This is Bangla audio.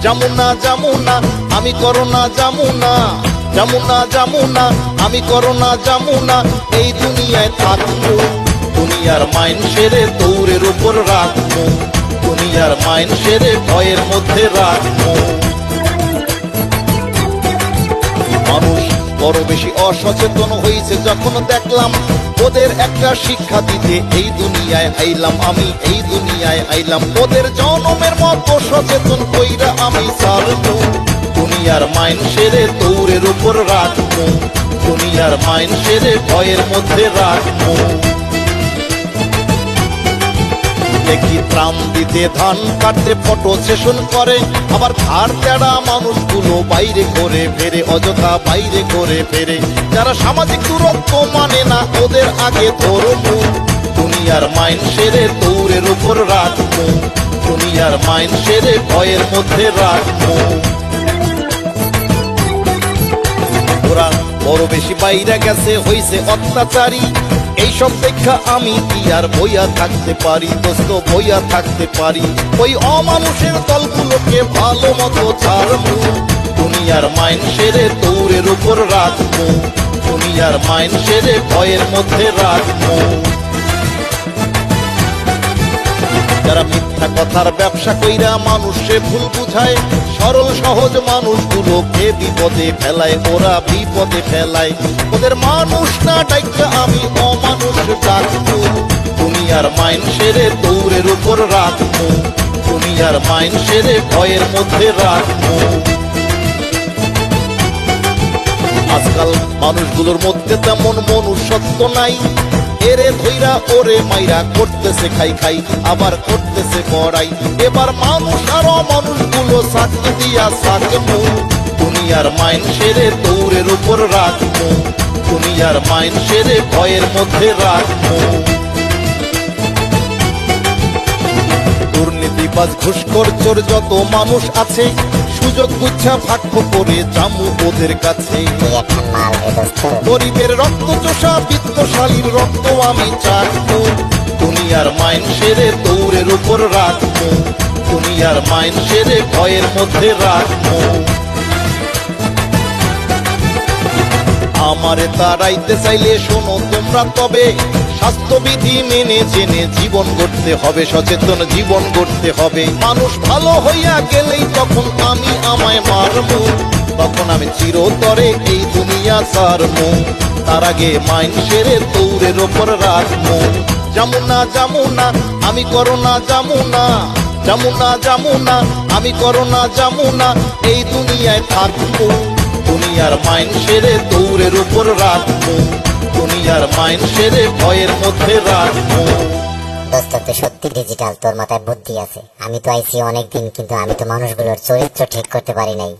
যমুনা যমুনা আমি করোনা যমুনা, যমুনা যমুনা আমি করোনা যমুনা। এই দুনিয়ায় থাকবো, দুনিয়ার মাইন সেরে দৌড়ের উপর রাখবো, দুনিয়ার মাইন সেরে ভয়ের মধ্যে রাখবো। মানুষ বড় বেশি অসচেতন হয়েছে যখন দেখলাম, ওদের একটা শিক্ষা দিতে এই দুনিয়ায় আইলাম আমি, এই দুনিয়ায় আইলাম। ওদের জনমের মতো সচেতন কইরা আমি ছাড়বো, দুনিয়ার মাইন সেরে দৌড়ের উপর রাখবো, দুনিয়ার মাইন সেরে ভয়ের মধ্যে রাখবো। দেখি ত্রাণ দিতে ধান কাটতে ফটো সেশন করে, আবার ধার তেড়া মানুষগুলো বাইরে করে ফেরে, অযথা বাইরে করে ফেরে। যারা সামাজিক দূরত্ব মানে না ওদের আগে ধরবো, দুনিয়ার মাইন সেরে দৌড়ের উপর রাখবো, দুনিয়ার মাইন সেরে ভয়ের মধ্যে রাখবো। ওরা বড় বেশি বাইরে গেছে হইছে অত্যাচারী, এইসব দেখা আমি কি আর বইয়া থাকতে পারি দোস্ত, বইয়া থাকতে পারি। ওই অমানুষের দলগুলোকে ভালো মতো ছাড়বো, দুনিয়ার মাইন সেরে দৌড়ের উপর রাখবো, দুনিয়ার মাইন সেরে ভয়ের মধ্যে রাখবো। যারা মিথ্যা কথার ব্যবসা কইরা মানুষে ভুল বুঝায়, সরল সহজ মানুষগুলোকে বিপদে ফেলায়, ওরা বিপদে ফেলায়। ওদের মানুষ না ডাইকা আমি অমানুষ ডাকবো, দুনিয়ার মাইন সেরে দৌড়ের উপর রাখবো, দুনিয়ার মাইন সেরে ভয়ের মধ্যে রাখবো। আজকাল মানুষগুলোর মধ্যে তেমন মনুষ্যত্ব নাই, এরে ধইরা ওরে মাইরা করতেছে খাই খাই, আবার করতেছে বড়াই। এবার মানুষ আর অমানুষগুলো সাক্ষী দিয়া সাকবো, দুনিয়ার মাইন সেরে দৌড়ের উপর রাখবো, দুনিয়ার মাইন সেরে ভয়ের মধ্যে রাখবো। দুর্নীতিবাজ ঘুষখোর চোর যত মানুষ আছে, সুযোগ বুঝা ভাগ করে জামু ওদের কাছে। গরিবের রক্ত চোষা বিত্তশালীর রক্ত আমি চাটবো, দুনিয়ার মাইন সেরে দৌড়ের উপর রাখবো, দুনিয়ার মাইন সেরে ভয়ের মধ্যে রাখবো। আমারে তাড়াইতে চাইলে শোনো তোমরা তবে, স্বাস্থ্যবিধি মেনে জেনে জীবন গড়তে হবে, সচেতন জীবন গড়তে হবে। মানুষ ভালো হইয়া গেলেই তখন আমি আমায় মারবো, তখন আমি চিরতরে এই দুনিয়া ছাড়বো। তার আগে মাইন সেরে দৌড়ের ওপর রাখবো, যমুনা যমুনা আমি করোনা যমুনা, যমুনা যমুনা আমি করোনা যমুনা। এই দুনিয়ায় থাকবো, দুনিয়ার মাইন সেরে দৌড়ের উপর রাখবো, দুনিয়ার মাইন সেরে ভয়ের মধ্যে রাখবো। দোস্ত তুই সত্যি ডিজিটাল, তোর মাথায় বুদ্ধি আছে। আমি তো আইছি অনেকদিন, কিন্তু আমি তো মানুষগুলোর চরিত্র ঠিক করতে পারি নাই।